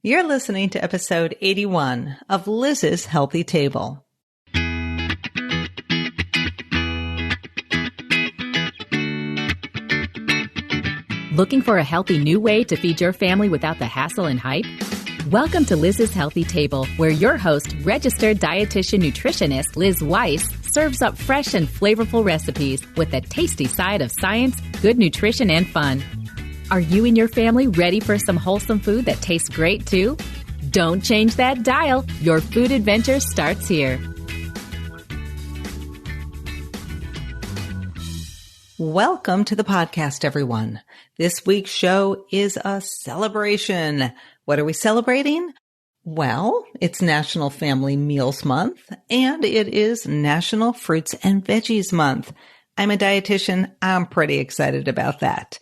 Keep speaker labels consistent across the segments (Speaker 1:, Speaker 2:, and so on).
Speaker 1: You're listening to episode 81 of Liz's Healthy Table.
Speaker 2: Looking for a healthy new way to feed your family without the hassle and hype? Welcome to Liz's Healthy Table, where your host, registered dietitian nutritionist Liz Weiss, serves up fresh and flavorful recipes with a tasty side of science, good nutrition, and fun. Are you and your family ready for some wholesome food that tastes great too? Don't change that dial. Your food adventure starts here.
Speaker 1: Welcome to the podcast, everyone. This week's show is a celebration. What are we celebrating? Well, it's National Family Meals Month, and it is National Fruits and Veggies Month. I'm a dietitian. I'm pretty excited about that.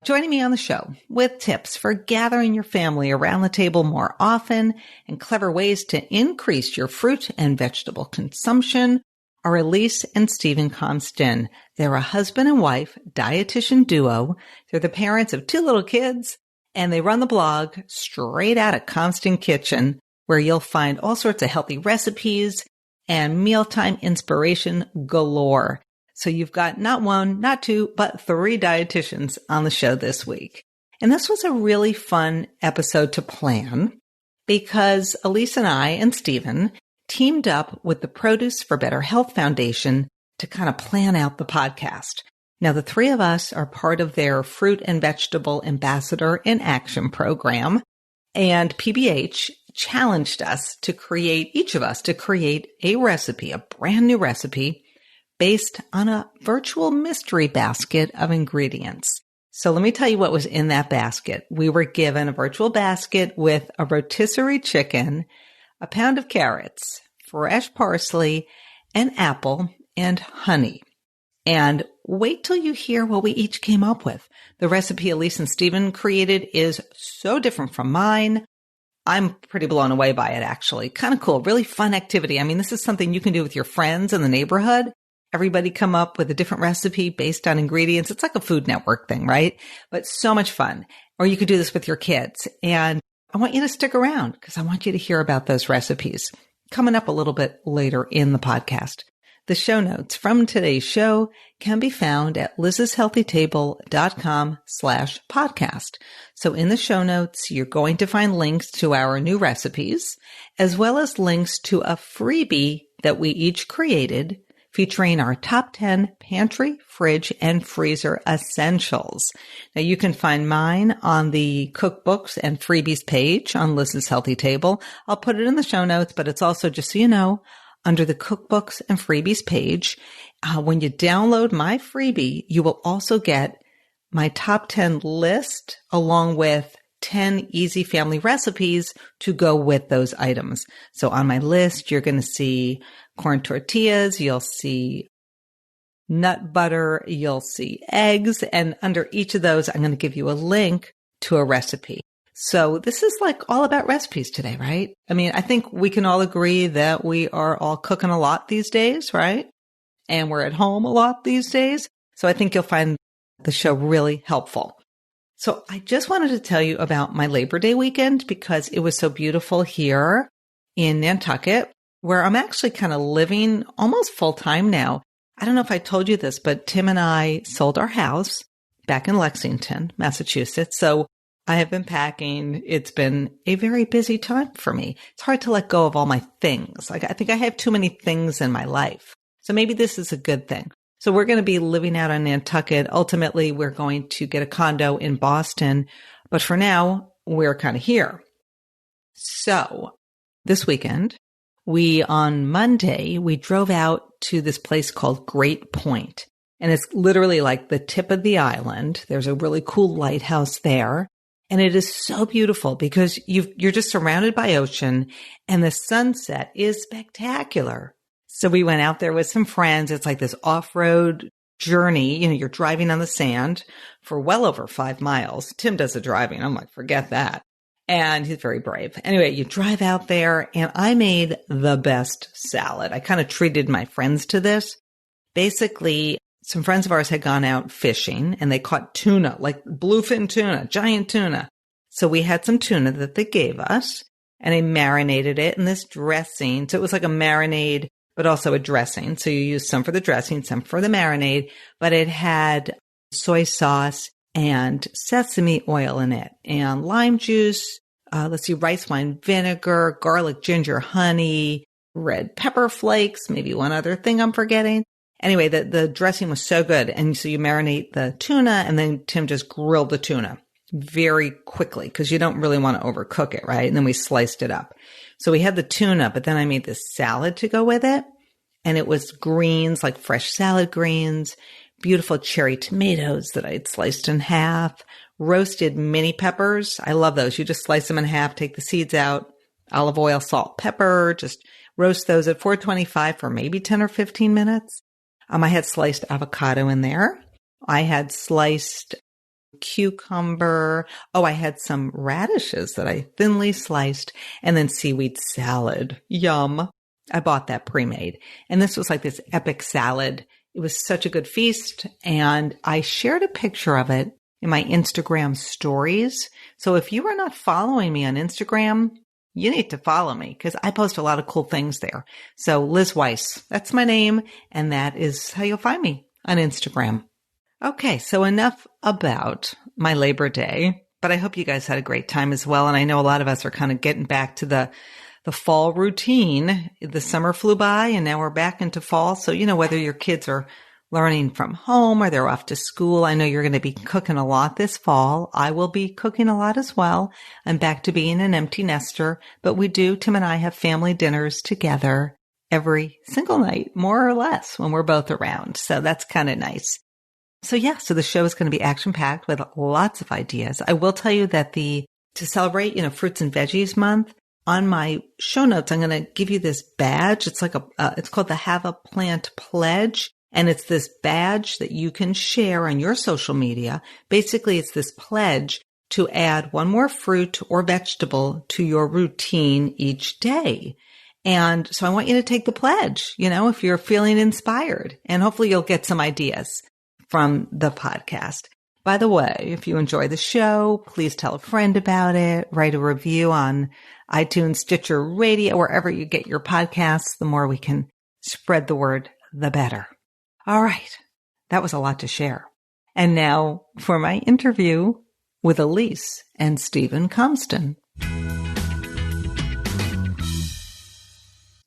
Speaker 1: Joining me on the show with tips for gathering your family around the table more often and clever ways to increase your fruit and vegetable consumption are Elise and Stephen Compston. They're a husband and wife dietitian duo. They're the parents of 2 little kids, and they run the blog Straight Outta Compston Kitchen, where you'll find all sorts of healthy recipes and mealtime inspiration galore. So you've got not 1, not 2, but 3 dietitians on the show this week. And this was a really fun episode to plan because Elise and I and Stephen teamed up with the Produce for Better Health Foundation to kind of plan out the podcast. Now, the 3 of us are part of their Fruit and Vegetable Ambassador in Action program, and PBH challenged us to create, each of us, to create a recipe, a brand new recipe, based on a virtual mystery basket of ingredients. So let me tell you what was in that basket. We were given a virtual basket with a rotisserie chicken, a pound of carrots, fresh parsley, an apple, and honey. And wait till you hear what we each came up with. The recipe Elise and Stephen created is so different from mine. I'm pretty blown away by it, actually. Kind of cool. Really fun activity. I mean, this is something you can do with your friends in the neighborhood. Everybody come up with a different recipe based on ingredients. It's like a Food Network thing, right? But so much fun. Or you could do this with your kids. And I want you to stick around because I want you to hear about those recipes coming up a little bit later in the podcast. The show notes from today's show can be found at lizshealthytable.com/podcast. So in the show notes, you're going to find links to our new recipes, as well as links to a freebie that we each created featuring our top 10 pantry, fridge, and freezer essentials. Now, you can find mine on the cookbooks and freebies page on Liz's Healthy Table. I'll put it in the show notes, but it's also, just so you know, under the cookbooks and freebies page. When you download my freebie, you will also get my top 10 list along with 10 easy family recipes to go with those items. So on my list, you're going to see corn tortillas, you'll see nut butter, you'll see eggs, and under each of those, I'm going to give you a link to a recipe. So this is like all about recipes today, right? I mean, I think we can all agree that we are all cooking a lot these days, right? And we're at home a lot these days. So I think you'll find the show really helpful. So I just wanted to tell you about my Labor Day weekend because it was so beautiful here in Nantucket, where I'm actually kind of living almost full time now. I don't know if I told you this, but Tim and I sold our house back in Lexington, Massachusetts. So I have been packing. It's been a very busy time for me. It's hard to let go of all my things. Like, I think I have too many things in my life. So maybe this is a good thing. So we're going to be living out in Nantucket. Ultimately, we're going to get a condo in Boston. But for now, we're kind of here. So this weekend, on Monday, we drove out to this place called Great Point. And it's literally like the tip of the island. There's a really cool lighthouse there. And it is so beautiful because you're just surrounded by ocean and the sunset is spectacular. So we went out there with some friends. It's like this off-road journey. You know, you're driving on the sand for well over 5 miles. Tim does the driving. I'm like, forget that. And he's very brave. Anyway, you drive out there and I made the best salad. I kind of treated my friends to this. Basically, some friends of ours had gone out fishing and they caught tuna, like bluefin tuna, giant tuna. So we had some tuna that they gave us, and I marinated it in this dressing. So it was like a marinade, but also a dressing. So you use some for the dressing, some for the marinade, but it had soy sauce and sesame oil in it and lime juice. Rice wine vinegar, garlic, ginger, honey, red pepper flakes, maybe one other thing I'm forgetting. Anyway, the dressing was so good. And so you marinate the tuna, and then Tim just grilled the tuna very quickly because you don't really want to overcook it, right? And then we sliced it up. So we had the tuna, but then I made this salad to go with it. And it was greens, like fresh salad greens, beautiful cherry tomatoes that I'd sliced in half, roasted mini peppers. I love those. You just slice them in half, take the seeds out, olive oil, salt, pepper, just roast those at 425 for maybe 10 or 15 minutes. I had sliced avocado in there. I had sliced cucumber. Oh, I had some radishes that I thinly sliced, and then seaweed salad. Yum. I bought that pre-made. And this was like this epic salad. It was such a good feast. And I shared a picture of it in my Instagram stories. So if you are not following me on Instagram, you need to follow me because I post a lot of cool things there. So Liz Weiss, that's my name. And that is how you'll find me on Instagram. Okay. So enough about my Labor Day, but I hope you guys had a great time as well. And I know a lot of us are kind of getting back to the fall routine. The summer flew by and now we're back into fall. So, whether your kids are learning from home or they're off to school, I know you're going to be cooking a lot this fall. I will be cooking a lot as well. I'm back to being an empty nester, but Tim and I have family dinners together every single night, more or less, when we're both around. So that's kind of nice. So the show is going to be action-packed with lots of ideas. I will tell you that to celebrate, Fruits and Veggies Month, on my show notes, I'm going to give you this badge. It's like it's called the Have a Plant Pledge. And it's this badge that you can share on your social media. Basically, it's this pledge to add one more fruit or vegetable to your routine each day. And so I want you to take the pledge, if you're feeling inspired, and hopefully you'll get some ideas from the podcast. By the way, if you enjoy the show, please tell a friend about it, write a review on iTunes, Stitcher Radio, wherever you get your podcasts. The more we can spread the word, the better. All right. That was a lot to share. And now for my interview with Elise and Stephen Compston.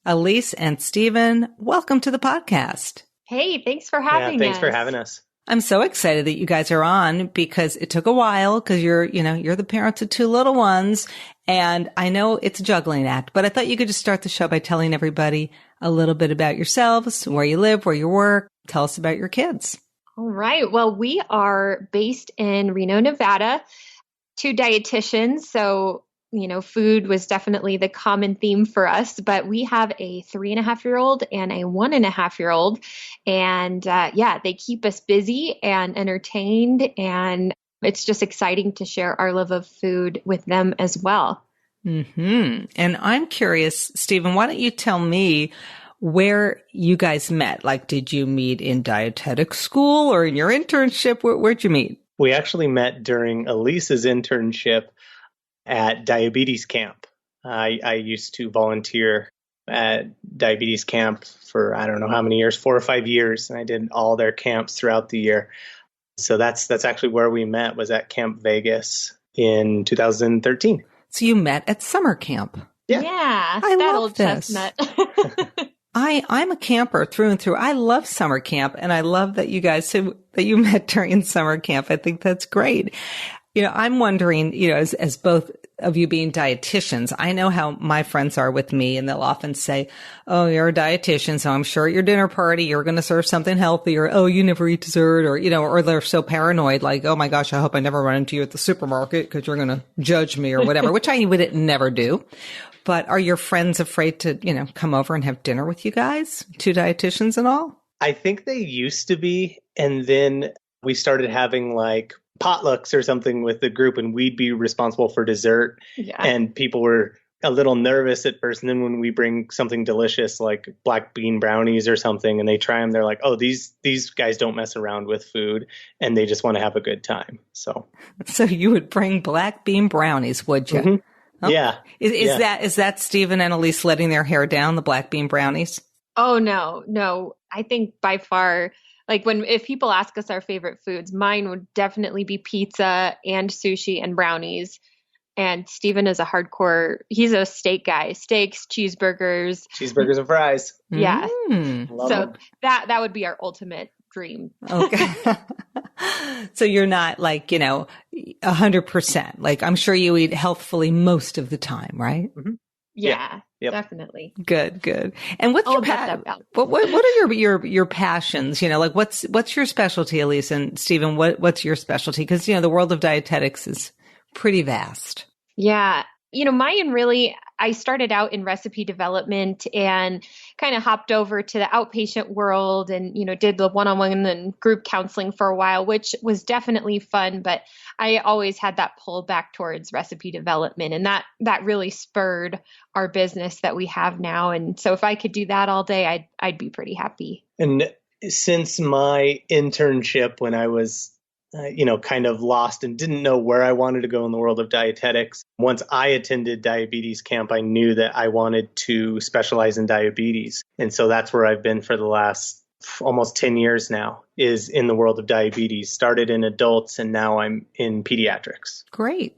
Speaker 1: Elise and Stephen, welcome to the podcast.
Speaker 3: Hey, thanks for having us.
Speaker 4: Thanks for having us.
Speaker 1: I'm so excited that you guys are on because it took a while because you're the parents of two little ones. And I know it's a juggling act, but I thought you could just start the show by telling everybody a little bit about yourselves, where you live, where you work. Tell us about your kids.
Speaker 3: All right. Well, we are based in Reno, Nevada, two dietitians. So, food was definitely the common theme for us, but we have a 3.5-year-old and a 1.5-year-old. And they keep us busy and entertained. And it's just exciting to share our love of food with them as well.
Speaker 1: Mm-hmm. And I'm curious, Stephen, why don't you tell me where you guys met? Like, did you meet in dietetic school or in your internship? Where'd you meet?
Speaker 4: We actually met during Elise's internship at diabetes camp. I used to volunteer at diabetes camp for, I don't know how many years, 4 or 5 years. And I did all their camps throughout the year. So that's actually where we met, was at Camp Vegas in 2013.
Speaker 1: So you met at summer camp.
Speaker 3: Yeah,
Speaker 1: I
Speaker 3: that
Speaker 1: love
Speaker 3: old
Speaker 1: this.
Speaker 3: chestnut.
Speaker 1: I'm a camper through and through. I love summer camp, and I love that you guys that you met during summer camp. I think that's great. I'm wondering, as both of you being dietitians, I know how my friends are with me, and they'll often say, "Oh, you're a dietitian, so I'm sure at your dinner party you're going to serve something healthy," or "Oh, you never eat dessert," or or they're so paranoid, like, "Oh my gosh, I hope I never run into you at the supermarket because you're going to judge me," or whatever, which I would never do. But are your friends afraid to, come over and have dinner with you guys, two dietitians and all?
Speaker 4: I think they used to be. And then we started having like potlucks or something with the group, and we'd be responsible for dessert.
Speaker 3: Yeah.
Speaker 4: And people were a little nervous at first. And then when we bring something delicious like black bean brownies or something and they try them, they're like, oh, these guys don't mess around with food and they just want to have a good time. So
Speaker 1: you would bring black bean brownies, would you?
Speaker 4: Mm-hmm.
Speaker 1: Oh.
Speaker 4: Yeah.
Speaker 1: Is that Stephen and Elise letting their hair down, the black bean brownies?
Speaker 3: Oh, no. I think by far, like if people ask us our favorite foods, mine would definitely be pizza and sushi and brownies. And Stephen is he's a steak guy, steaks, cheeseburgers
Speaker 4: and fries.
Speaker 3: Yeah.
Speaker 4: Love
Speaker 3: So
Speaker 4: them.
Speaker 3: that would be our ultimate dream.
Speaker 1: Okay. So you're not like, 100%. Like I'm sure you eat healthfully most of the time, right?
Speaker 4: Mm-hmm.
Speaker 3: Yeah,
Speaker 4: Yep.
Speaker 3: definitely.
Speaker 1: Good. And what's what are your passions? Like what's your specialty, Elise and Stephen? What's your specialty? Because the world of dietetics is pretty vast.
Speaker 3: Yeah. Mine really, I started out in recipe development and kind of hopped over to the outpatient world and, did the one-on-one and group counseling for a while, which was definitely fun. But I always had that pull back towards recipe development. And that really spurred our business that we have now. And so if I could do that all day, I'd be pretty happy.
Speaker 4: And since my internship when I was kind of lost and didn't know where I wanted to go in the world of dietetics. Once I attended diabetes camp, I knew that I wanted to specialize in diabetes. And so that's where I've been for the last almost 10 years now, is in the world of diabetes. Started in adults and now I'm in pediatrics.
Speaker 1: Great.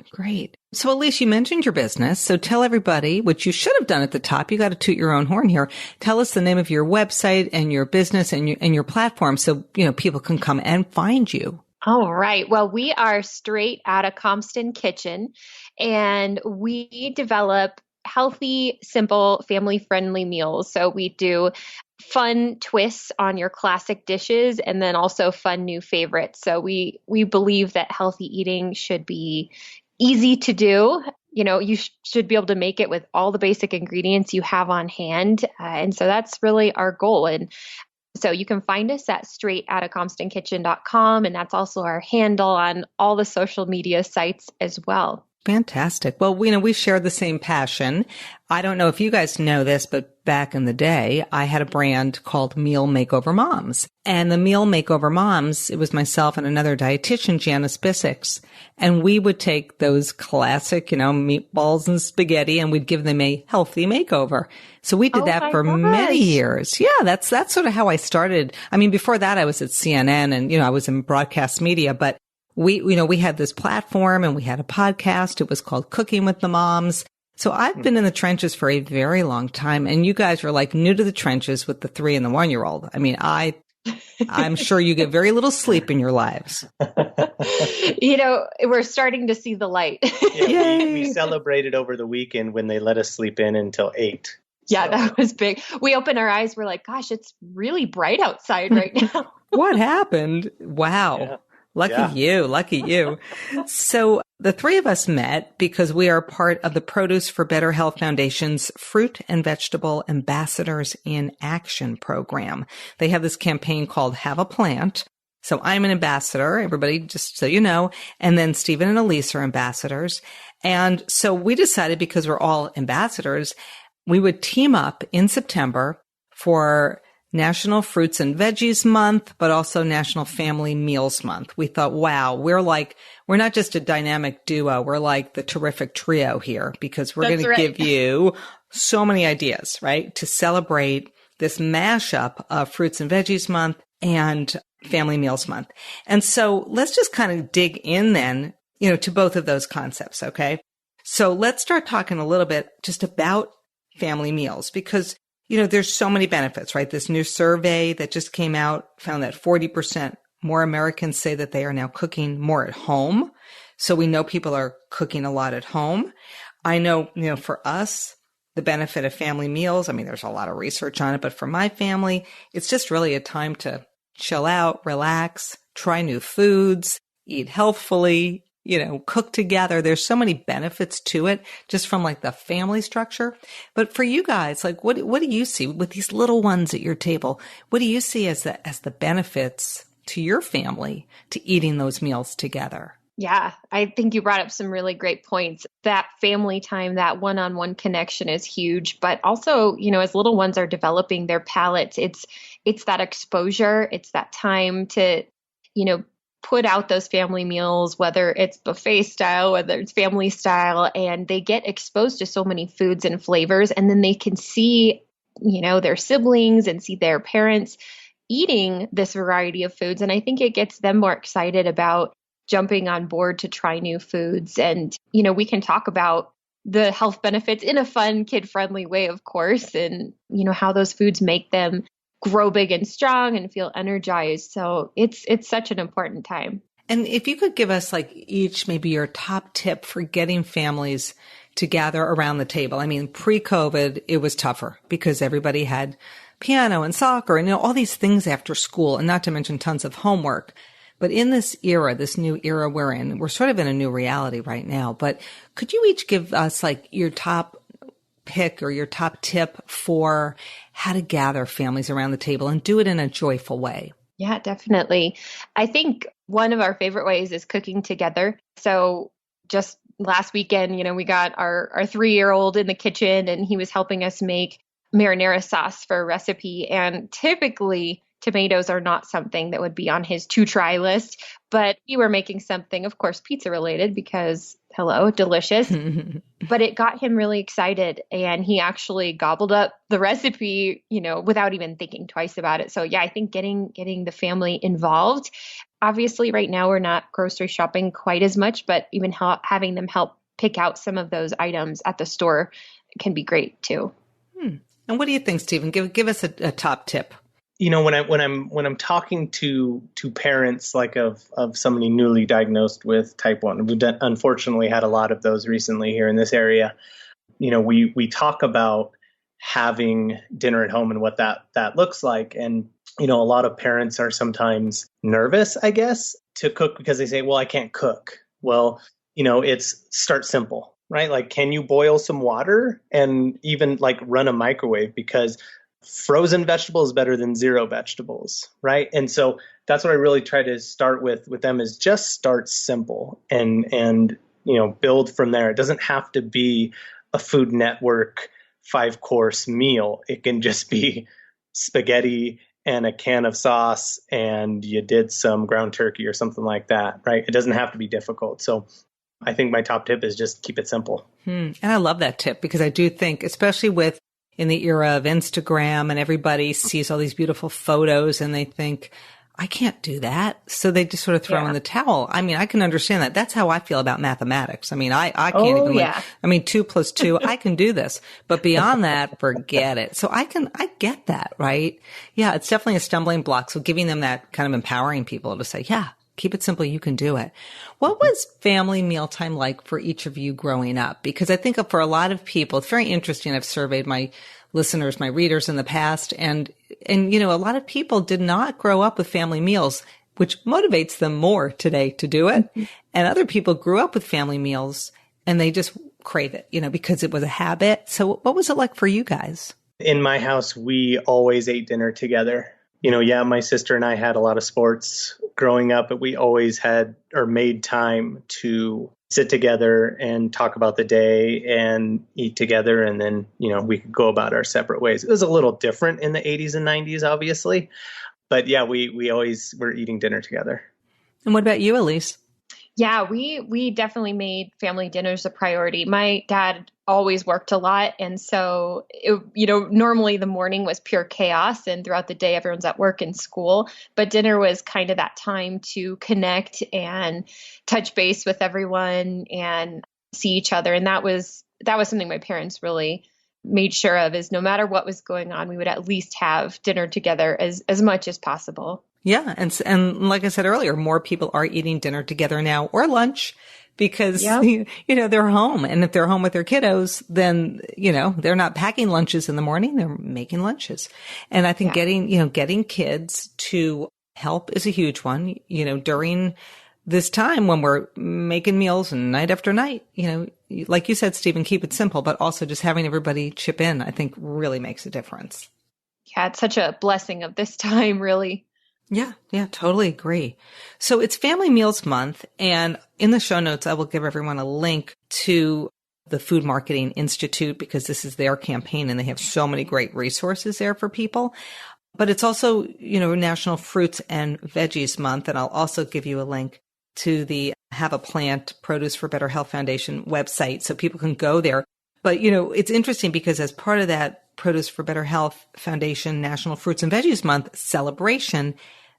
Speaker 1: So Elise, you mentioned your business. So tell everybody, which you should have done at the top. You got to toot your own horn here. Tell us the name of your website and your business and your platform so, people can come and find you.
Speaker 3: All right. Well, we are straight Outta Compston Kitchen, and we develop healthy, simple, family-friendly meals. So we do fun twists on your classic dishes and then also fun new favorites. So we believe that healthy eating should be easy to do. You should be able to make it with all the basic ingredients you have on hand. And so that's really our goal. And so you can find us at straightoutofcompstonkitchen.com, and that's also our handle on all the social media sites as well.
Speaker 1: Fantastic. Well, we share the same passion. I don't know if you guys know this, but back in the day, I had a brand called Meal Makeover Moms. And the Meal Makeover Moms, it was myself and another dietitian, Janice Bissix. And we would take those classic, meatballs and spaghetti, and we'd give them a healthy makeover. So we did that for many years. Yeah, that's sort of how I started. I mean, before that, I was at CNN and, I was in broadcast media, but we had this platform and we had a podcast. It was called Cooking with the Moms. So I've been in the trenches for a very long time. And you guys are like new to the trenches with the 3 and the 1-year-old. I mean, I'm sure you get very little sleep in your lives.
Speaker 3: We're starting to see the light.
Speaker 4: Yeah, we celebrated over the weekend when they let us sleep in until 8.
Speaker 3: Yeah, that was big. We opened our eyes. We're like, gosh, it's really bright outside right now.
Speaker 1: What happened? Wow.
Speaker 4: Yeah.
Speaker 1: Lucky you. So the 3 of us met because we are part of the Produce for Better Health Foundation's Fruit and Vegetable Ambassadors in Action program. They have this campaign called Have a Plant. So I'm an ambassador, everybody, just so you know. And then Stephen and Elise are ambassadors. And so we decided, because we're all ambassadors, we would team up in September for National Fruits and Veggies Month, but also National Family Meals Month. We thought, wow, we're not just a dynamic duo. We're like the terrific trio here, because we're going to give you so many ideas, right? To celebrate this mashup of Fruits and Veggies Month and Family Meals Month. And so let's just kind of dig in then, to both of those concepts. Okay. So let's start talking a little bit just about family meals, because there's so many benefits, right? This new survey that just came out found that 40% more Americans say that they are now cooking more at home. So we know people are cooking a lot at home. I know, for us, the benefit of family meals, I mean, there's a lot of research on it, but for my family, it's just really a time to chill out, relax, try new foods, eat healthfully, cook together. There's so many benefits to it just from like the family structure. But for you guys, like what do you see with these little ones at your table? What do you see as the benefits to your family to eating those meals together?
Speaker 3: Yeah, I think you brought up some really great points. That family time, that one-on-one connection is huge, but also, as little ones are developing their palates, it's that exposure, it's that time to, you know, put out those family meals, whether it's buffet style, whether it's family style, and they get exposed to so many foods and flavors, and then they can see, their siblings and see their parents eating this variety of foods. And I think it gets them more excited about jumping on board to try new foods. And, we can talk about the health benefits in a fun, kid-friendly way, of course, and, how those foods make them grow big and strong and feel energized. So it's such an important time.
Speaker 1: And if you could give us each maybe your top tip for getting families to gather around the table. I mean, pre-COVID, it was tougher because everybody had piano and soccer and all these things after school, and not to mention tons of homework. But in this era, this new era we're in, we're sort of in a new reality right now. But could you each give us your top pick or your top tip for how to gather families around the table and do it in a joyful way?
Speaker 3: Yeah, definitely. I think one of our favorite ways is cooking together. So just last weekend, we got our 3-year-old in the kitchen, and he was helping us make marinara sauce for a recipe. And typically tomatoes are not something that would be on his to-try list, but we were making something, of course, pizza related because, hello, delicious. But it got him really excited, and he actually gobbled up the recipe, without even thinking twice about it. So yeah, I think getting the family involved. Obviously, right now we're not grocery shopping quite as much, but even having them help pick out some of those items at the store can be great too.
Speaker 1: And what do you think, Stephen? Give us a top tip.
Speaker 4: When I'm talking to parents of somebody newly diagnosed with type 1, we've unfortunately had a lot of those recently here in this area. We talk about having dinner at home and what that looks like. And, a lot of parents are sometimes nervous, I guess, to cook because they say, well, I can't cook. Well, it's start simple, right? Can you boil some water and even run a microwave? Because frozen vegetables is better than zero vegetables, right? And so that's what I really try to start with them is just start simple and build from there. It doesn't have to be a Food Network 5-course meal. It can just be spaghetti and a can of sauce and you did some ground turkey or something like that, right? It doesn't have to be difficult. So I think my top tip is just keep it simple.
Speaker 1: And I love that tip because I do think, especially in the era of Instagram and everybody sees all these beautiful photos and they think, I can't do that. So they just sort of throw in the towel. I mean, I can understand that. That's how I feel about mathematics. I mean, I can't 2 + 2, I can do this, but beyond that, forget it. So I get that, right? Yeah, it's definitely a stumbling block. So giving them that kind of empowering people to say, yeah, keep it simple. You can do it. What was family mealtime like for each of you growing up? Because I think for a lot of people, it's very interesting. I've surveyed my listeners, my readers in the past, and a lot of people did not grow up with family meals, which motivates them more today to do it. And other people grew up with family meals and they just crave it, because it was a habit. So what was it like for you guys?
Speaker 4: In my house, we always ate dinner together. My sister and I had a lot of sports growing up, but we always had or made time to sit together and talk about the day and eat together. And then, we could go about our separate ways. It was a little different in the 80s and 90s, obviously. But yeah, we always were eating dinner together.
Speaker 1: And what about you, Elise?
Speaker 3: Yeah, we definitely made family dinners a priority. My dad always worked a lot. And so, normally the morning was pure chaos and throughout the day, everyone's at work and school. But dinner was kind of that time to connect and touch base with everyone and see each other. And that was something my parents really made sure of, is no matter what was going on, we would at least have dinner together as much as possible.
Speaker 1: Yeah. And like I said earlier, more people are eating dinner together now or lunch because, they're home. And if they're home with their kiddos, then, they're not packing lunches in the morning. They're making lunches. And I think getting kids to help is a huge one, during this time when we're making meals and night after night, like you said, Stephen, keep it simple, but also just having everybody chip in, I think really makes a difference.
Speaker 3: Yeah. It's such a blessing of this time, really.
Speaker 1: Yeah, totally agree. So it's Family Meals Month, and in the show notes, I will give everyone a link to the Food Marketing Institute because this is their campaign and they have so many great resources there for people. But it's also, National Fruits and Veggies Month, and I'll also give you a link to the Have a Plant Produce for Better Health Foundation website so people can go there. But, it's interesting because as part of that Produce for Better Health Foundation National Fruits and Veggies Month celebration,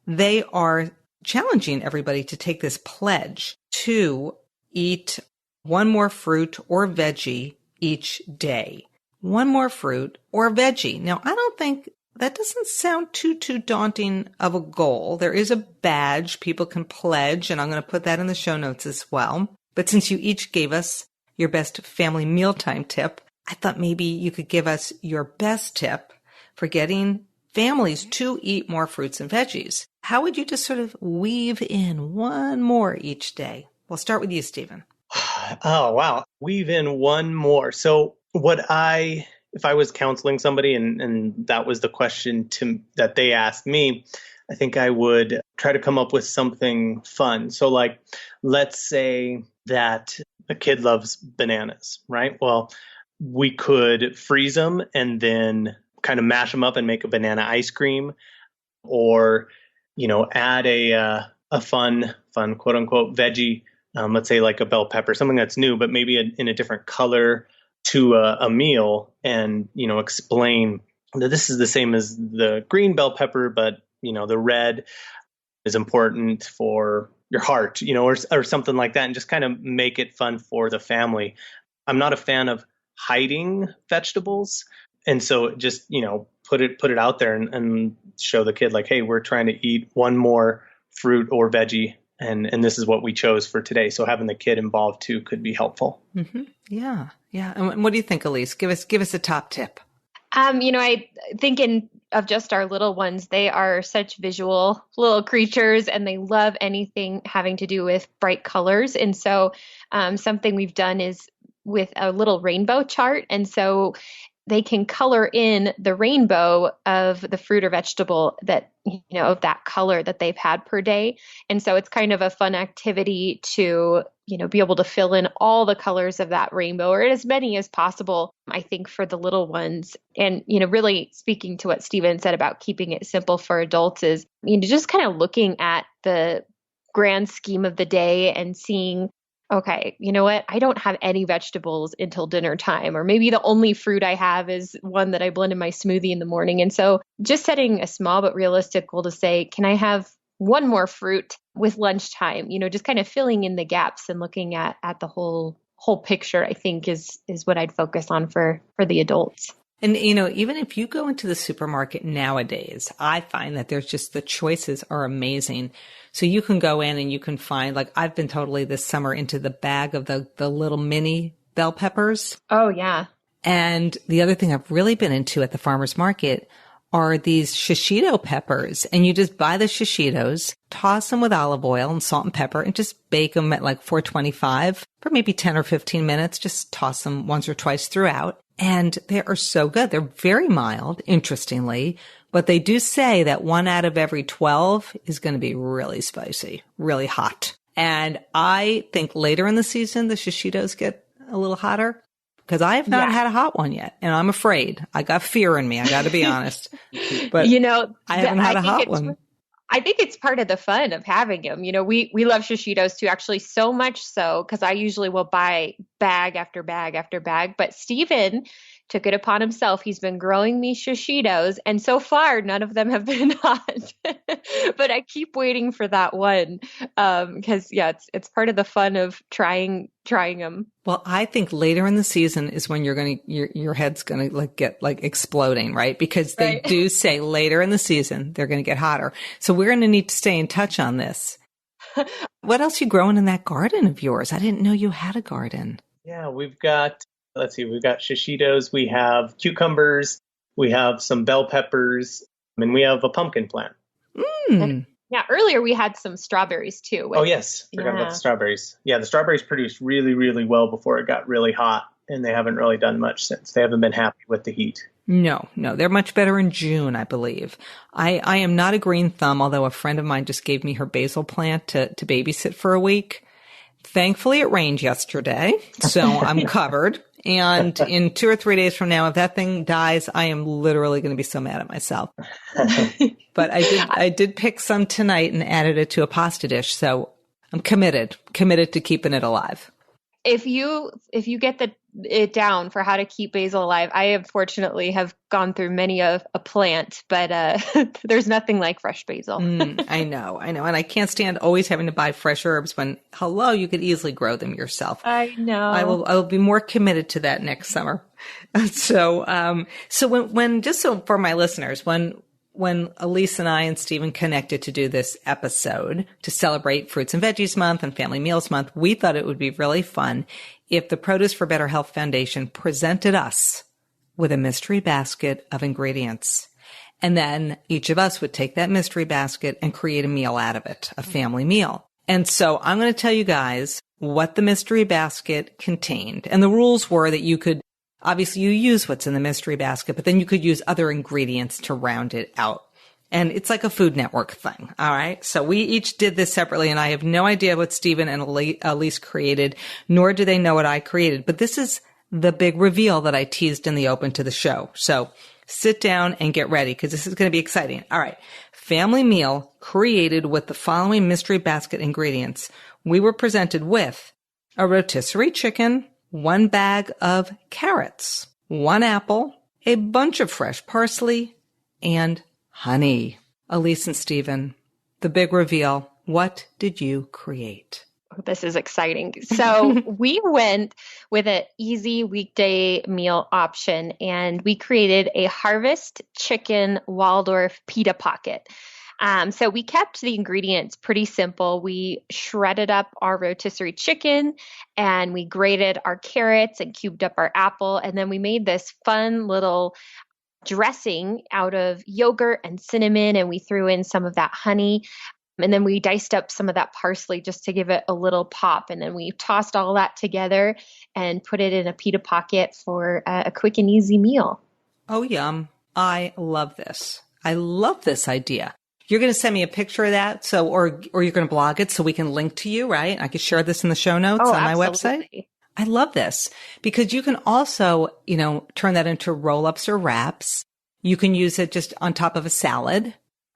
Speaker 1: they are challenging everybody to take this pledge to eat one more fruit or veggie each day. One more fruit or veggie. Now, I don't think that doesn't sound too daunting of a goal. There is a badge people can pledge, and I'm going to put that in the show notes as well. But since you each gave us your best family mealtime tip, I thought maybe you could give us your best tip for getting families to eat more fruits and veggies. How would you just sort of weave in one more each day? We'll start with you, Stephen.
Speaker 4: Oh, wow. Weave in one more. So if I was counseling somebody and that was the question that they asked me, I think I would try to come up with something fun. So like, let's say that a kid loves bananas, right? Well, we could freeze them and then kind of mash them up and make a banana ice cream, or, add a fun quote unquote veggie. Let's say like a bell pepper, something that's new, but maybe in a different color to a meal, and, explain that this is the same as the green bell pepper, but, the red is important for your heart, or something like that, and just kind of make it fun for the family. I'm not a fan of hiding vegetables. And so just, put it out there and show the kid like, hey, we're trying to eat one more fruit or veggie. And this is what we chose for today. So having the kid involved too could be helpful.
Speaker 1: Mm-hmm. Yeah. And what do you think, Elise? Give us a top tip.
Speaker 3: I thinking of just our little ones, they are such visual little creatures and they love anything having to do with bright colors. And so something we've done is with a little rainbow chart. And so they can color in the rainbow of the fruit or vegetable that, of that color that they've had per day. And so it's kind of a fun activity to, be able to fill in all the colors of that rainbow, or as many as possible, I think, for the little ones. And, really speaking to what Stephen said about keeping it simple for adults is, just kind of looking at the grand scheme of the day and seeing, okay, you know what? I don't have any vegetables until dinner time, or maybe the only fruit I have is one that I blend in my smoothie in the morning. And so just setting a small but realistic goal to say, can I have one more fruit with lunchtime? Just kind of filling in the gaps and looking at the whole picture, I think is what I'd focus on for the adults.
Speaker 1: And, even if you go into the supermarket nowadays, I find that there's just the choices are amazing. So you can go in and you can find, like, I've been totally this summer into the bag of the little mini bell peppers.
Speaker 3: Oh, yeah.
Speaker 1: And the other thing I've really been into at the farmer's market are these shishito peppers. And you just buy the shishitos, toss them with olive oil and salt and pepper, and just bake them at like 425 for maybe 10 or 15 minutes. Just toss them once or twice throughout. And they are so good. They're very mild, interestingly, but they do say that 1 out of every 12 is going to be really spicy, really hot. And I think later in the season, the shishitos get a little hotter because I have not had a hot one yet. And I'm afraid. I got fear in me. I got to be honest. But I haven't had a hot one.
Speaker 3: I think it's part of the fun of having them. We love shishitos too, actually, so much so because I usually will buy bag after bag after bag. But Stephen took it upon himself. He's been growing me shishitos, and so far none of them have been hot. But I keep waiting for that one because it's part of the fun of trying them.
Speaker 1: Well, I think later in the season is when your head's gonna get exploding, right? Because they do say later in the season they're gonna get hotter. So we're gonna need to stay in touch on this. What else you growing in that garden of yours? I didn't know you had a garden.
Speaker 4: Yeah, we've got shishitos, we have cucumbers, we have some bell peppers, and we have a pumpkin plant.
Speaker 3: Yeah, earlier we had some strawberries too.
Speaker 4: Oh, yes. Forgot about the strawberries. Yeah, the strawberries produced really, really well before it got really hot. and they haven't really done much since. They haven't been happy with the heat.
Speaker 1: No, they're much better in June, I believe. I am not a green thumb, although a friend of mine just gave me her basil plant to babysit for a week. Thankfully, it rained yesterday, so I'm covered. And in 2 or 3 days from now, if that thing dies, I am literally going to be so mad at myself. But I did pick some tonight and added it to a pasta dish. So I'm committed to keeping it alive.
Speaker 3: If you get it down for how to keep basil alive, I unfortunately have gone through many a plant, but there's nothing like fresh basil.
Speaker 1: I know. And I can't stand always having to buy fresh herbs when, hello, you could easily grow them yourself.
Speaker 3: I know.
Speaker 1: I will be more committed to that next summer. So when just so for my listeners, when Elise and I and Stephen connected to do this episode to celebrate Fruits and Veggies Month and Family Meals Month, we thought it would be really fun if the Produce for Better Health Foundation presented us with a mystery basket of ingredients. And then each of us would take that mystery basket and create a meal out of it, a family meal. And so I'm going to tell you guys what the mystery basket contained. And the rules were that you could obviously, you use what's in the mystery basket, but then you could use other ingredients to round it out. And it's like a Food Network thing. All right. So we each did this separately, and I have no idea what Stephen and Elise created, nor do they know what I created. But this is the big reveal that I teased in the open to the show. So sit down and get ready because this is going to be exciting. All right. Family meal created with the following mystery basket ingredients. We were presented with a rotisserie chicken, 1 bag of carrots, 1 apple, a bunch of fresh parsley, and honey. Elise and Stephen, the big reveal. What did you create?
Speaker 3: This is exciting. So we went with an easy weekday meal option, and we created a harvest chicken Waldorf pita pocket. So we kept the ingredients pretty simple. We shredded up our rotisserie chicken and we grated our carrots and cubed up our apple. And then we made this fun little dressing out of yogurt and cinnamon, and we threw in some of that honey. And then we diced up some of that parsley just to give it a little pop. And then we tossed all that together and put it in a pita pocket for a quick and easy meal.
Speaker 1: Oh, yum. I love this. I love this idea. You're going to send me a picture of that, or you're going to blog it so we can link to you, right? I could share this in the show notes on my website. I love this because you can also, turn that into roll-ups or wraps. You can use it just on top of a salad.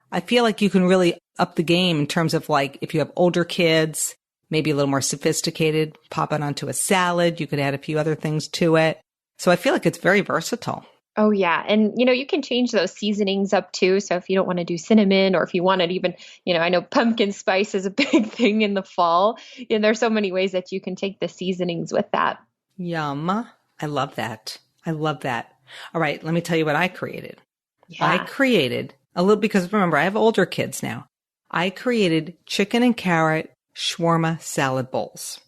Speaker 1: I feel like you can really up the game in terms of like if you have older kids, maybe a little more sophisticated, pop it onto a salad. You could add a few other things to it. So I feel like it's very versatile.
Speaker 3: Oh, yeah. And, you can change those seasonings up too. So if you don't want to do cinnamon, or if you want it even, I know pumpkin spice is a big thing in the fall. There's so many ways that you can take the seasonings with that.
Speaker 1: Yum. I love that. I love that. All right. Let me tell you what I created. Yeah. I created a little, because remember, I have older kids now. I created chicken and carrot shawarma salad bowls.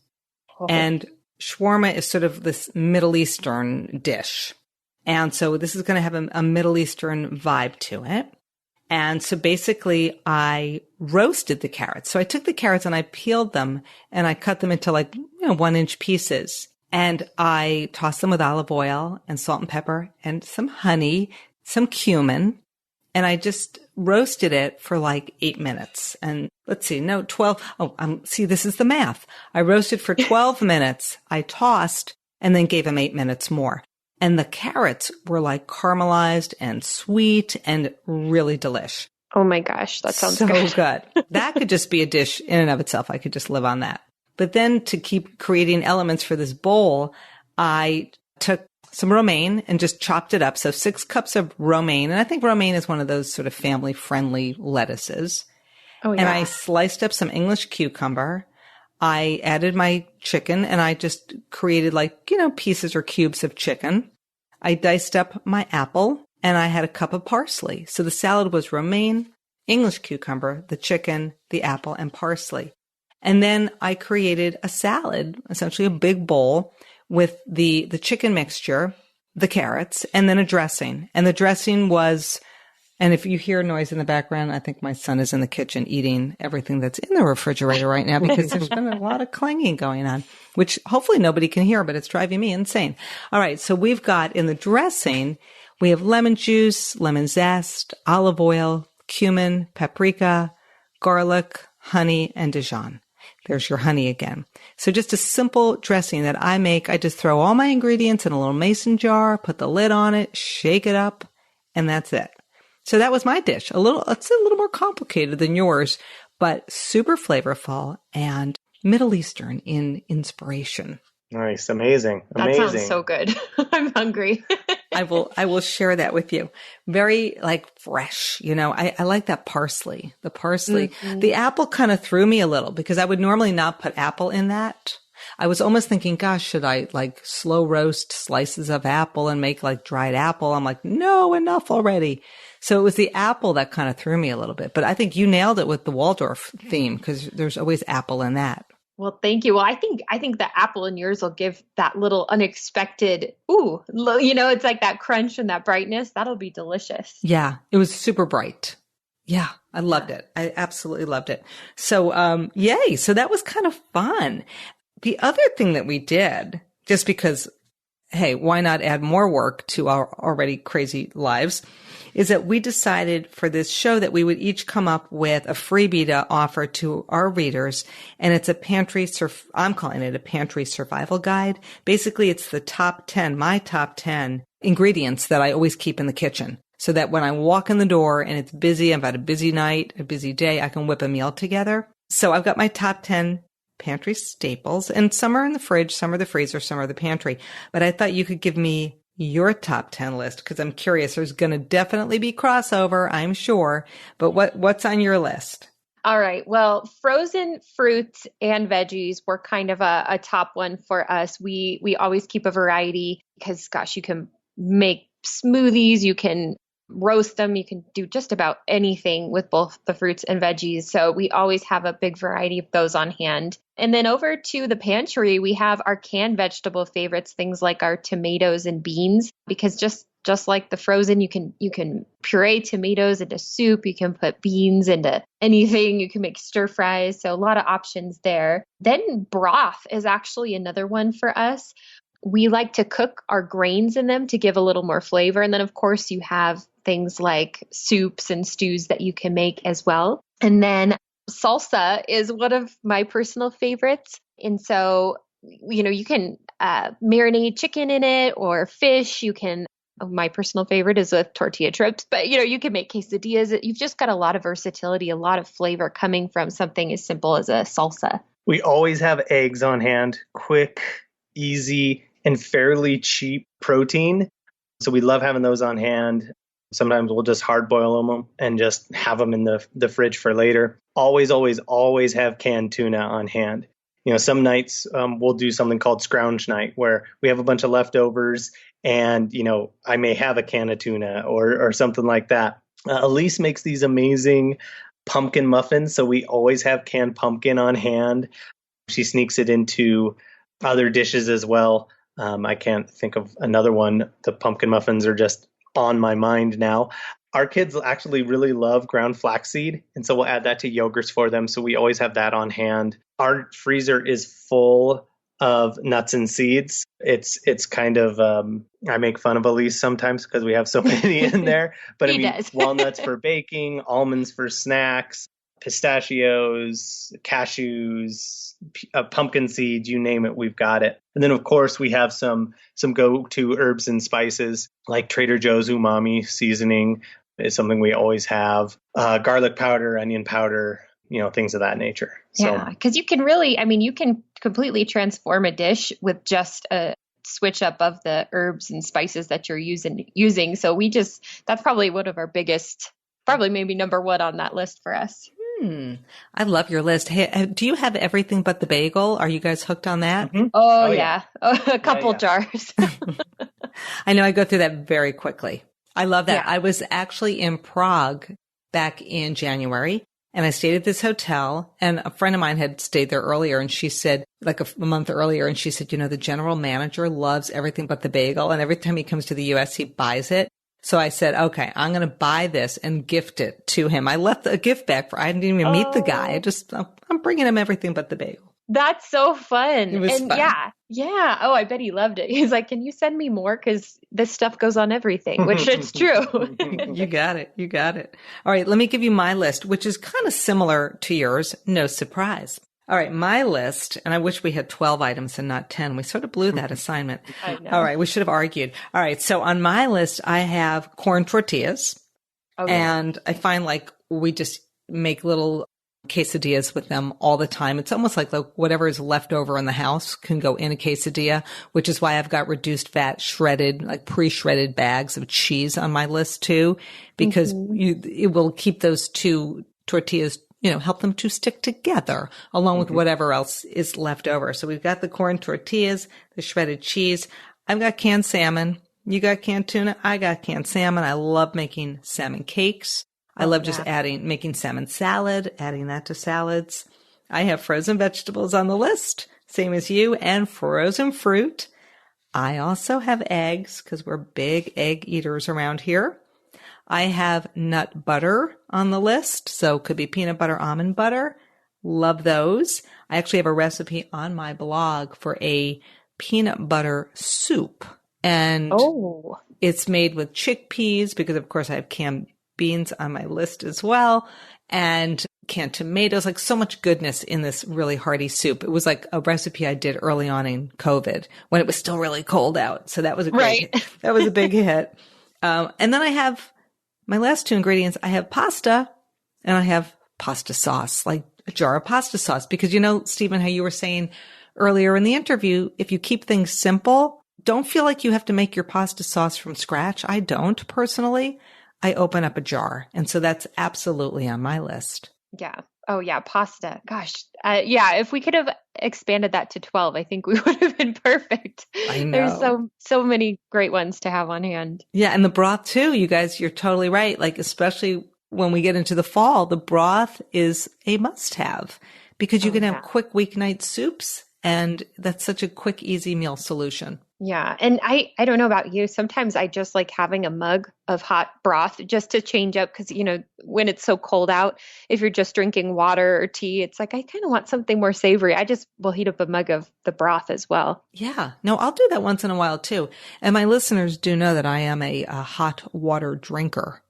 Speaker 1: Oh. And shawarma is sort of this Middle Eastern dish. And so this is going to have a Middle Eastern vibe to it. And so basically I roasted the carrots. So I took the carrots and I peeled them and I cut them into 1-inch pieces. And I tossed them with olive oil and salt and pepper and some honey, some cumin. And I just roasted it for 8 minutes. And let's see, 12. See, this is the math. I roasted for 12 minutes. I tossed and then gave them 8 minutes more. And the carrots were caramelized and sweet and really delish.
Speaker 3: Oh my gosh, that sounds
Speaker 1: so
Speaker 3: good.
Speaker 1: good. That could just be a dish in and of itself. I could just live on that. But then to keep creating elements for this bowl, I took some romaine and just chopped it up. So 6 cups of romaine. And I think romaine is one of those sort of family-friendly lettuces. Oh, yeah. And I sliced up some English cucumber. I added my chicken and I just created pieces or cubes of chicken. I diced up my apple and I had a cup of parsley. So the salad was romaine, English cucumber, the chicken, the apple, and parsley. And then I created a salad, essentially a big bowl with the chicken mixture, the carrots, and then a dressing. And the dressing was And if you hear noise in the background, I think my son is in the kitchen eating everything that's in the refrigerator right now because there's been a lot of clanging going on, which hopefully nobody can hear, but it's driving me insane. All right. So we've got in the dressing, we have lemon juice, lemon zest, olive oil, cumin, paprika, garlic, honey, and Dijon. There's your honey again. So just a simple dressing that I make. I just throw all my ingredients in a little mason jar, put the lid on it, shake it up, and that's it. So that was my dish. It's a little more complicated than yours, but super flavorful and Middle Eastern in inspiration.
Speaker 4: Nice. Amazing.
Speaker 3: That sounds so good. I'm hungry.
Speaker 1: I will share that with you. Very fresh, I like that parsley, the parsley. Mm-hmm. The apple kind of threw me a little because I would normally not put apple in that. I was almost thinking, gosh, should I slow roast slices of apple and make dried apple? I'm like, no, enough already. So it was the apple that kind of threw me a little bit, but I think you nailed it with the Waldorf theme because there's always apple in that.
Speaker 3: Well, thank you. Well, I think the apple in yours will give that little unexpected, it's like that crunch and that brightness. That'll be delicious.
Speaker 1: Yeah, it was super bright. Yeah, I loved it. I absolutely loved it. So, yay. So that was kind of fun. The other thing that we did, just because, hey, why not add more work to our already crazy lives, is that we decided for this show that we would each come up with a freebie to offer to our readers. And it's I'm calling it a pantry survival guide. Basically, it's my top 10 ingredients that I always keep in the kitchen. So that when I walk in the door and it's busy, I've had a busy night, a busy day, I can whip a meal together. So I've got my top 10 pantry staples, and some are in the fridge, some are the freezer, some are the pantry. But I thought you could give me your top 10 list because I'm curious. There's going to definitely be crossover, I'm sure. But what's on your list?
Speaker 3: All right. Well, frozen fruits and veggies were kind of a top one for us. We always keep a variety because, gosh, you can make smoothies, you can roast them, you can do just about anything with both the fruits and veggies. So we always have a big variety of those on hand. And then over to the pantry, we have our canned vegetable favorites, things like our tomatoes and beans, because just like the frozen, you can puree tomatoes into soup, you can put beans into anything, you can make stir fries. So a lot of options there. Then broth is actually another one for us. We like to cook our grains in them to give a little more flavor. And then, of course, you have things like soups and stews that you can make as well. And then salsa is one of my personal favorites. And so, you can marinate chicken in it or fish. My personal favorite is with tortilla chips, but you can make quesadillas. You've just got a lot of versatility, a lot of flavor coming from something as simple as a salsa.
Speaker 4: We always have eggs on hand, quick, easy, and fairly cheap protein. So we love having those on hand. Sometimes we'll just hard boil them and just have them in the fridge for later. Always, always, always have canned tuna on hand. Some nights we'll do something called scrounge night where we have a bunch of leftovers and, I may have a can of tuna or something like that. Elise makes these amazing pumpkin muffins. So we always have canned pumpkin on hand. She sneaks it into other dishes as well. I can't think of another one. The pumpkin muffins are just on my mind now. Our kids actually really love ground flaxseed, and so we'll add that to yogurts for them. So we always have that on hand. Our freezer is full of nuts and seeds. It's kind of, I make fun of Elise sometimes because we have so many in there. But I mean, walnuts for baking, almonds for snacks, pistachios, cashews, pumpkin seeds, you name it, we've got it. And then, of course, we have some go-to herbs and spices like Trader Joe's umami seasoning is something we always have. Garlic powder, onion powder, things of that nature.
Speaker 3: Yeah, because you can you can completely transform a dish with just a switch up of the herbs and spices that you're using. So that's probably one of our biggest, probably maybe number one on that list for us.
Speaker 1: I love your list. Hey, do you have everything but the bagel? Are you guys hooked on that?
Speaker 3: Mm-hmm. Oh yeah. A couple jars.
Speaker 1: I know I go through that very quickly. I love that.
Speaker 3: Yeah.
Speaker 1: I was actually in Prague back in January and I stayed at this hotel and a friend of mine had stayed there earlier and she said a month earlier and she said, the general manager loves everything but the bagel and every time he comes to the US, he buys it. So I said, okay, I'm going to buy this and gift it to him. I left a gift bag I didn't even meet the guy. I'm bringing him everything but the bagel.
Speaker 3: That's so fun.
Speaker 1: It was fun.
Speaker 3: Yeah. Oh, I bet he loved it. He's like, can you send me more? Because this stuff goes on everything, which it's true.
Speaker 1: You got it. All right. Let me give you my list, which is kind of similar to yours. No surprise. All right. My list, and I wish we had 12 items and not 10. We sort of blew that assignment.
Speaker 3: I know.
Speaker 1: All right. We should have argued. All right. So on my list, I have corn tortillas.
Speaker 3: Okay.
Speaker 1: And I find like we just make little quesadillas with them all the time. It's almost like whatever is left over in the house can go in a quesadilla, which is why I've got reduced fat, shredded, like pre-shredded bags of cheese on my list too, because it will keep those two tortillas, help them to stick together along with whatever else is left over. So we've got the corn tortillas, the shredded cheese. I've got canned salmon. You got canned tuna. I got canned salmon. I love making salmon cakes. I love just making salmon salad, adding that to salads. I have frozen vegetables on the list, same as you, and frozen fruit. I also have eggs because we're big egg eaters around here. I have nut butter on the list, so it could be peanut butter, almond butter. Love those. I actually have a recipe on my blog for a peanut butter soup. And it's made with chickpeas because, of course, I have canned beans on my list as well, and canned tomatoes, like so much goodness in this really hearty soup. It was like a recipe I did early on in COVID when it was still really cold out. So that was that was a big hit. And then I have my last two ingredients. I have pasta and I have pasta sauce, like a jar of pasta sauce, because Stephen, how you were saying earlier in the interview, if you keep things simple, don't feel like you have to make your pasta sauce from scratch. I don't personally. I open up a jar. And so that's absolutely on my list.
Speaker 3: Yeah. Oh, yeah. Pasta. Gosh. If we could have expanded that to 12, I think we would have been perfect.
Speaker 1: I know.
Speaker 3: There's so many great ones to have on hand.
Speaker 1: Yeah. And the broth too, you guys, you're totally right. Like, especially when we get into the fall, the broth is a must have because you can have quick weeknight soups. And that's such a quick, easy meal solution.
Speaker 3: Yeah. And I don't know about you. Sometimes I just like having a mug of hot broth just to change up because, when it's so cold out, if you're just drinking water or tea, it's like, I kind of want something more savory. I just will heat up a mug of the broth as well.
Speaker 1: Yeah. No, I'll do that once in a while too. And my listeners do know that I am a hot water drinker.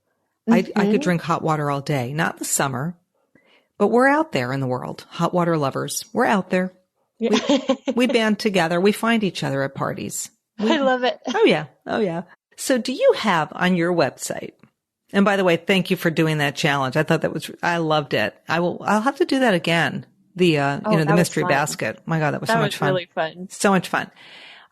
Speaker 1: I could drink hot water all day, not in the summer, but we're out there in the world. Hot water lovers. We're out there. We band together. We find each other at parties.
Speaker 3: I love it.
Speaker 1: Oh, yeah. So do you have on your website, and by the way, thank you for doing that challenge. I loved it. I'll have to do that again. The mystery basket. My God, that was so much fun.
Speaker 3: Really fun.
Speaker 1: So much fun.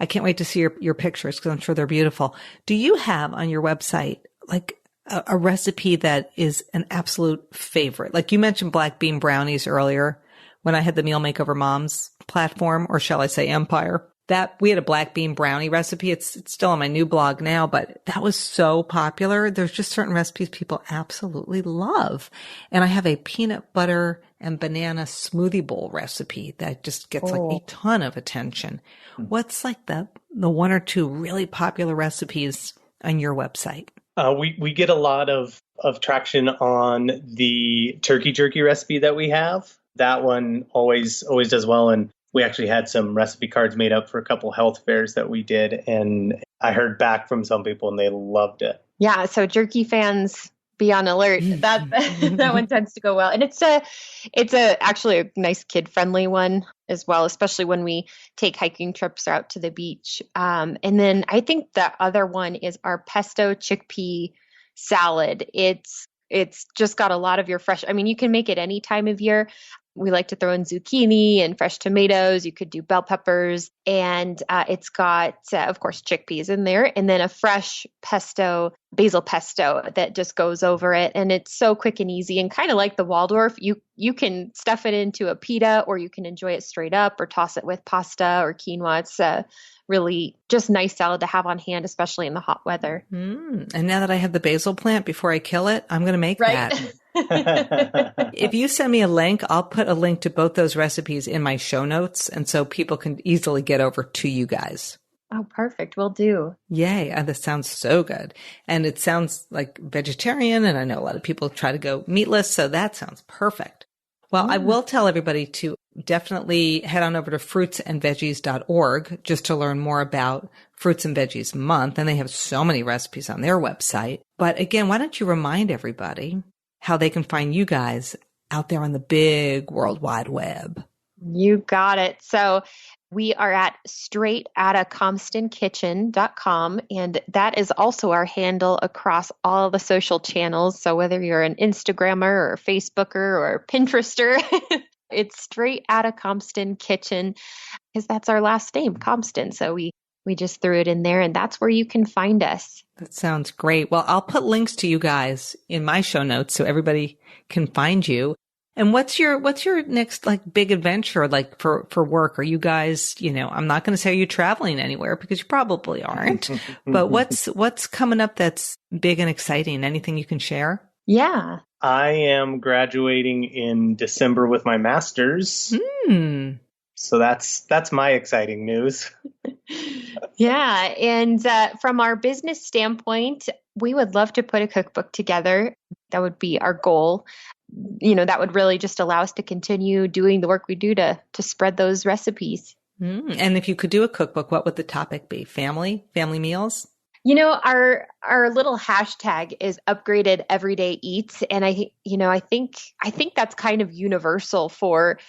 Speaker 1: I can't wait to see your pictures because I'm sure they're beautiful. Do you have on your website like a recipe that is an absolute favorite? Like you mentioned black bean brownies earlier when I had the Meal Makeover Moms platform, or shall I say empire, that we had a black bean brownie recipe. It's still on my new blog now, but that was so popular. There's just certain recipes people absolutely love. And I have a peanut butter and banana smoothie bowl recipe that just gets like a ton of attention. What's like the one or two really popular recipes on your website?
Speaker 4: We get a lot of traction on the turkey jerky recipe that we have. That one always does well. And we actually had some recipe cards made up for a couple health fairs that we did. And I heard back from some people and they loved it.
Speaker 3: Yeah. So jerky fans, be on alert. That one tends to go well. And it's actually a nice kid friendly one as well, especially when we take hiking trips out to the beach. And then I think the other one is our pesto chickpea salad. It's just got a lot of your fresh, you can make it any time of year. We like to throw in zucchini and fresh tomatoes. You could do bell peppers, and it's got, of course, chickpeas in there, and then a fresh pesto, basil pesto that just goes over it. And it's so quick and easy, and kind of like the Waldorf. You can stuff it into a pita, or you can enjoy it straight up, or toss it with pasta or quinoa. It's really just nice salad to have on hand, especially in the hot weather.
Speaker 1: And now that I have the basil plant, before I kill it, I'm going to make that. If you send me a link, I'll put a link to both those recipes in my show notes. And so people can easily get over to you guys.
Speaker 3: Oh, perfect. Will do.
Speaker 1: Yay. This sounds so good. And it sounds like vegetarian. And I know a lot of people try to go meatless. So that sounds perfect. Well, I will tell everybody to definitely head on over to fruitsandveggies.org just to learn more about Fruits and Veggies Month. And they have so many recipes on their website. But again, why don't you remind everybody how they can find you guys out there on the big World Wide Web?
Speaker 3: You got it. So we are at straightouttocompstonkitchen.com, and that is also our handle across all the social channels. So whether you're an Instagrammer or Facebooker or Pinterester, it's Straight Outta Compston Kitchen, because that's our last name, Compston. So we just threw it in there, and that's where you can find us.
Speaker 1: That sounds great. Well, I'll put links to you guys in my show notes so everybody can find you. And what's your next like big adventure like for work? Are you guys, I'm not going to say you're traveling anywhere because you probably aren't, but what's coming up that's big and exciting? Anything you can share?
Speaker 3: Yeah.
Speaker 4: I am graduating in December with my master's. So that's my exciting news.
Speaker 3: Yeah. And from our business standpoint, we would love to put a cookbook together. That would be our goal. That would really just allow us to continue doing the work we do to spread those recipes.
Speaker 1: And if you could do a cookbook, what would the topic be? Family meals?
Speaker 3: Our little hashtag is upgraded everyday eats. And I think that's kind of universal for,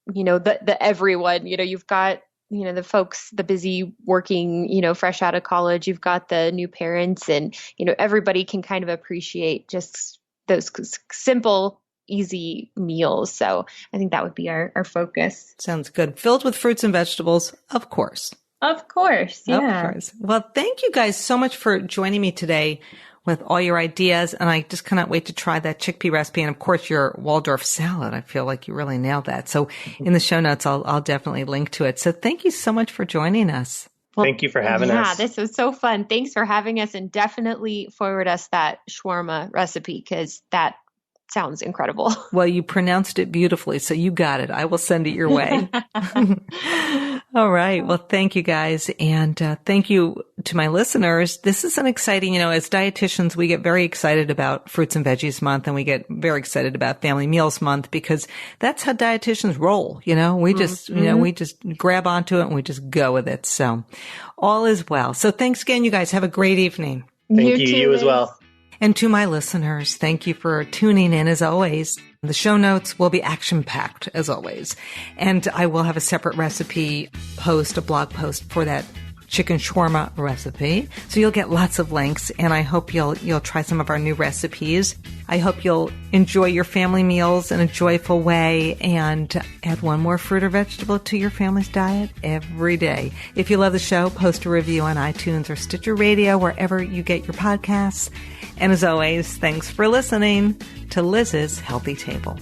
Speaker 3: the everyone. You've got, the folks, the busy working, fresh out of college, you've got the new parents, and, everybody can kind of appreciate just those simple, easy meals. So I think that would be our focus.
Speaker 1: Sounds good. Filled with fruits and vegetables, of course.
Speaker 3: Of course. Yeah.
Speaker 1: Of course. Well, thank you guys so much for joining me today with all your ideas. And I just cannot wait to try that chickpea recipe. And of course, your Waldorf salad. I feel like you really nailed that. So in the show notes, I'll definitely link to it. So thank you so much for joining us.
Speaker 3: Well,
Speaker 4: thank you for having us.
Speaker 3: Yeah, this was so fun. Thanks for having us, and definitely forward us that shawarma recipe because that sounds incredible.
Speaker 1: Well, you pronounced it beautifully, so you got it. I will send it your way. All right. Well, thank you guys. And thank you to my listeners. This is an exciting, as dietitians, we get very excited about Fruits and Veggies Month, and we get very excited about Family Meals Month because that's how dietitians roll. We just, we just grab onto it and we just go with it. So all is well. So thanks again, you guys. Have a great evening.
Speaker 4: Thank you. You as well.
Speaker 1: And to my listeners, thank you for tuning in as always. The show notes will be action-packed as always. And I will have a separate recipe post, a blog post for that chicken shawarma recipe. So you'll get lots of links, and I hope you'll try some of our new recipes. I hope you'll enjoy your family meals in a joyful way and add one more fruit or vegetable to your family's diet every day. If you love the show, post a review on iTunes or Stitcher Radio, wherever you get your podcasts. And as always, thanks for listening to Liz's Healthy Table.